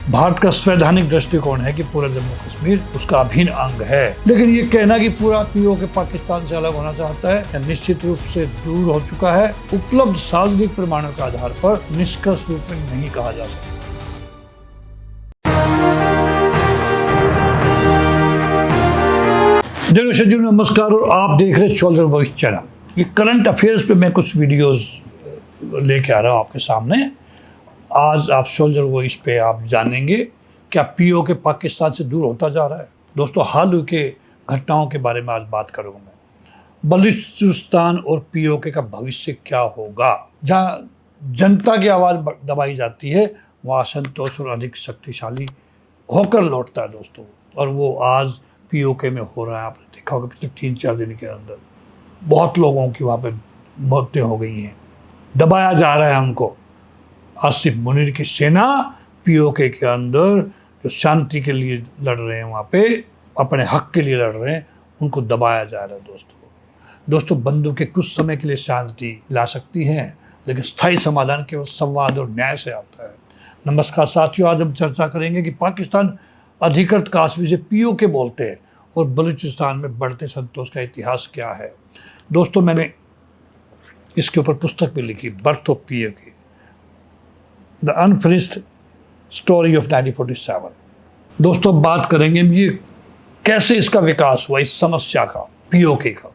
भारत का संवैधानिक दृष्टिकोण है कि पूरा जम्मू कश्मीर उसका अभिन्न अंग है, लेकिन ये कहना कि पूरा पीओके पाकिस्तान से अलग होना चाहता है या निश्चित रूप से दूर हो चुका है, उपलब्ध सार्वजनिक प्रमाणों के आधार पर निष्कर्ष रूप में नहीं कहा जा सकता। नमस्कार और आप देख रहे सोल्जर वॉइस चैनल। ये करंट अफेयर्स पे मैं कुछ वीडियोस लेके आ रहा हूँ आपके सामने। आज आप सोल्जर वॉइस पे आप जानेंगे क्या पीओके पाकिस्तान से दूर होता जा रहा है। दोस्तों, हाल के घटनाओं के बारे में आज बात करूँगा मैं। बलूचिस्तान और पीओके का भविष्य क्या होगा। जहाँ जनता की आवाज़ दबाई जाती है वहाँ असंतोष और अधिक शक्तिशाली होकर लौटता है दोस्तों, और वो आज पीओके में हो रहा है। आपने देखा होगा पिछले 3-4 दिन के अंदर बहुत लोगों की वहाँ पे मौतें हो गई हैं, दबाया जा रहा है उनको। आसिफ मुनीर की सेना पीओके के अंदर जो शांति के लिए लड़ रहे हैं, वहाँ पे अपने हक के लिए लड़ रहे हैं, उनको दबाया जा रहा है दोस्तों, बंदूकें कुछ समय के लिए शांति ला सकती हैं, लेकिन स्थायी समाधान केवल संवाद और न्याय से आता है। नमस्कार साथियों, आज हम चर्चा करेंगे कि पाकिस्तान अधिकृत कश्मीर से पीओके बोलते हैं और बलूचिस्तान में बढ़ते संतोष का इतिहास क्या है। दोस्तों, मैंने इसके ऊपर पुस्तक भी लिखी, birth of PoK, the unfinished story of 1947। दोस्तों, बात करेंगे ये कैसे इसका विकास हुआ, इस समस्या का, पीओके का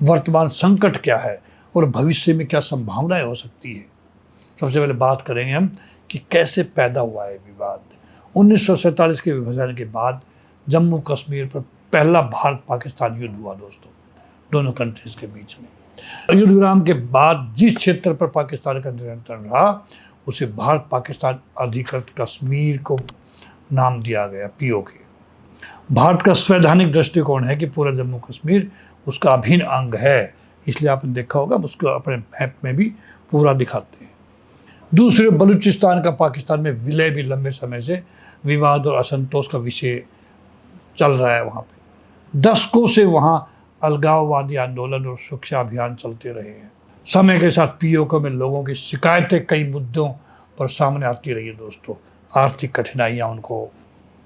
वर्तमान संकट क्या है और भविष्य में क्या संभावनाएं हो सकती है। सबसे पहले बात करेंगे हम कि कैसे पैदा हुआ है विवाद। 1947 के विभाजन के बाद जम्मू कश्मीर पर पहला भारत पाकिस्तान युद्ध हुआ दोस्तों, दोनों कंट्रीज के बीच में। युद्ध विराम के बाद जिस क्षेत्र पर पाकिस्तान का नियंत्रण रहा उसे भारत पाकिस्तान अधिकृत कश्मीर को नाम दिया गया, पीओके। भारत का संवैधानिक दृष्टिकोण है कि पूरा जम्मू कश्मीर उसका अभिन्न अंग है, इसलिए आपने देखा होगा उसको अपने मैप में भी पूरा दिखाते हैं। दूसरे, बलूचिस्तान का पाकिस्तान में विलय भी लंबे समय से विवाद और असंतोष का विषय चल रहा है। वहाँ पे दशकों से वहाँ अलगाववादी आंदोलन और सुरक्षा अभियान चलते रहे हैं। समय के साथ पीओके में लोगों की शिकायतें कई मुद्दों पर सामने आती रही है दोस्तों। आर्थिक कठिनाइयाँ उनको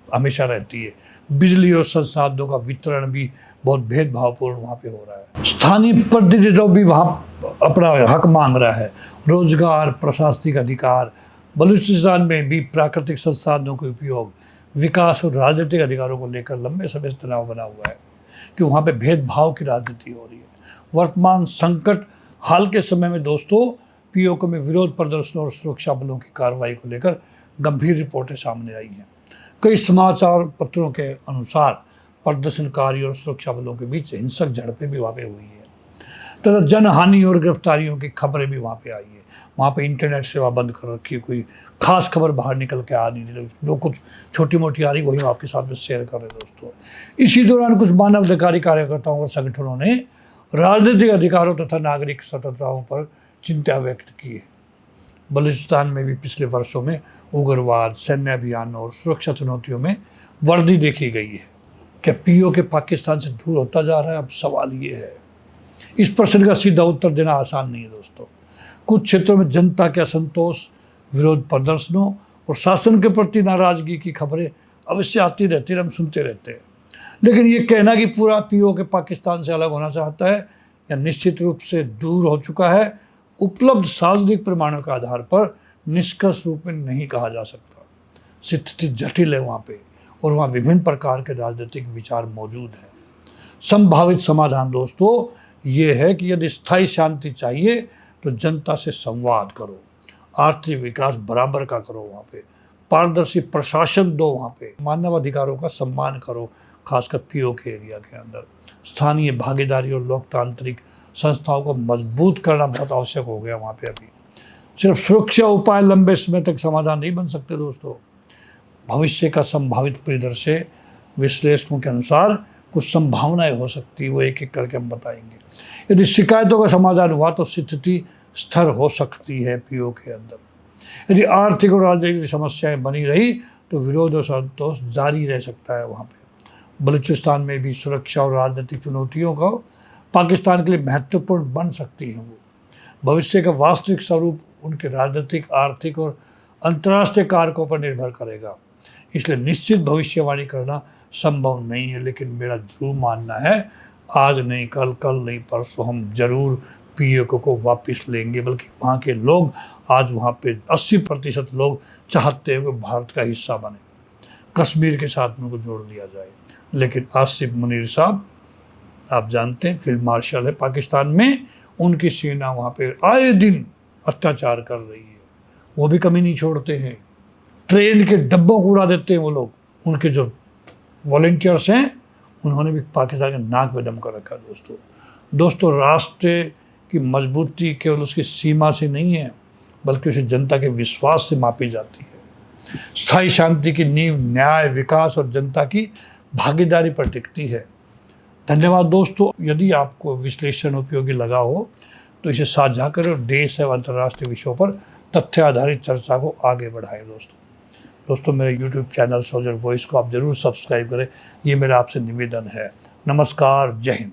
हमेशा रहती है, बिजली और संसाधनों का वितरण भी बहुत भेदभावपूर्ण वहाँ पे हो रहा है। स्थानीय प्रतिनिधित्व भी वहाँ अपना हक मांग रहा है, रोजगार, प्रशासनिक अधिकार। बलूचिस्तान में भी प्राकृतिक संसाधनों के उपयोग, विकास और राजनीतिक अधिकारों को लेकर लंबे समय से तनाव बना हुआ है कि वहाँ पे भेदभाव की राजनीति हो रही है। वर्तमान संकट हाल के समय में दोस्तों पीओके में विरोध प्रदर्शन और सुरक्षा बलों की कार्रवाई को लेकर गंभीर रिपोर्टें सामने आई हैं। कई समाचार पत्रों के अनुसार प्रदर्शनकारी और सुरक्षा बलों के बीच हिंसक झड़पें भी वहाँ पे हुई है, तथा जनहानि और गिरफ्तारियों की खबरें भी वहाँ पे आई है। वहाँ पे इंटरनेट सेवा बंद कर रखी है, कोई खास खबर बाहर निकल के आ नहीं रही, जो कुछ छोटी मोटी आ रही वही आपके साथ में शेयर कर रहे हैं दोस्तों। इसी दौरान कुछ मानवाधिकारी कार्यकर्ताओं और संगठनों ने राजनीतिक अधिकारों तथा नागरिक स्वतंत्रताओं पर चिंता व्यक्त की है। बलूचिस्तान में भी पिछले वर्षों में उग्रवाद, सैन्य अभियान और सुरक्षा चुनौतियों में वृद्धि देखी गई है। क्या पीओके पाकिस्तान से दूर होता जा रहा है? अब सवाल ये है। इस प्रश्न का सीधा उत्तर देना आसान नहीं है दोस्तों। कुछ क्षेत्रों में जनता के असंतोष, विरोध प्रदर्शनों और शासन के प्रति नाराजगी की खबरें अवश्य आती रहती है, हम सुनते रहते हैं, लेकिन ये कहना कि पूरा पीओके पाकिस्तान से अलग होना चाहता है या निश्चित रूप से दूर हो चुका है, उपलब्ध सार्वजनिक प्रमाणों के आधार पर निष्कर्ष रूप में नहीं कहा जा सकता। स्थिति जटिल है वहाँ पे, और वहाँ विभिन्न प्रकार के राजनीतिक विचार मौजूद हैं। संभावित समाधान दोस्तों ये है कि यदि स्थायी शांति चाहिए तो जनता से संवाद करो, आर्थिक विकास बराबर का करो, वहाँ पे पारदर्शी प्रशासन दो, वहाँ पे मानवाधिकारों का सम्मान करो, खासकर पीओके एरिया के अंदर स्थानीय भागीदारी और लोकतांत्रिक संस्थाओं को मजबूत करना बहुत आवश्यक हो गया वहाँ पे। अभी सिर्फ सुरक्षा उपाय लंबे समय तक समाधान नहीं बन सकते दोस्तों। भविष्य का संभावित परिदृश्य विश्लेषकों के अनुसार कुछ संभावनाएं हो सकती है, वो एक एक करके हम बताएंगे। यदि शिकायतों का समाधान हुआ तो स्थिति स्थिर हो सकती है पीओके के अंदर। यदि आर्थिक और राजनीतिक समस्याएं बनी रही तो विरोध और संतोष जारी रह सकता है वहाँ पे। बलूचिस्तान में भी सुरक्षा और राजनीतिक चुनौतियों का पाकिस्तान के लिए महत्वपूर्ण बन सकती हैं। वो भविष्य का वास्तविक स्वरूप उनके राजनीतिक, आर्थिक और अंतर्राष्ट्रीय कारकों पर निर्भर करेगा। इसलिए निश्चित भविष्यवाणी करना संभव नहीं है, लेकिन मेरा जरूर मानना है आज नहीं कल, कल नहीं परसों हम जरूर पीओके को वापस लेंगे। बल्कि वहाँ के लोग आज वहाँ पे 80% लोग चाहते हैं कि भारत का हिस्सा बने, कश्मीर के साथ उनको जोड़ दिया जाए। लेकिन आसिफ मुनीर साहब, आप जानते हैं फील्ड मार्शल है पाकिस्तान में, उनकी सेना वहाँ पे आए दिन अत्याचार कर रही है, वो भी कमी नहीं छोड़ते हैं। ट्रेन के डब्बों को उड़ा देते हैं वो लोग। उनके जो वॉलंटियर्स हैं उन्होंने भी पाकिस्तान के नाक पे दम कर रखा है। दोस्तों राष्ट्र की मजबूती केवल उसकी सीमा से नहीं है, बल्कि उसे जनता के विश्वास से मापी जाती है। स्थायी शांति की नींव न्याय, विकास और जनता की भागीदारी पर टिकती है। धन्यवाद दोस्तों। यदि आपको विश्लेषण उपयोगी लगा हो तो इसे साझा करें और देश एवं अंतर्राष्ट्रीय विषयों पर तथ्य आधारित चर्चा को आगे बढ़ाएं। दोस्तों मेरे YouTube चैनल सोल्जर वॉइस को आप जरूर सब्सक्राइब करें, ये मेरा आपसे निवेदन है। नमस्कार, जय हिंद।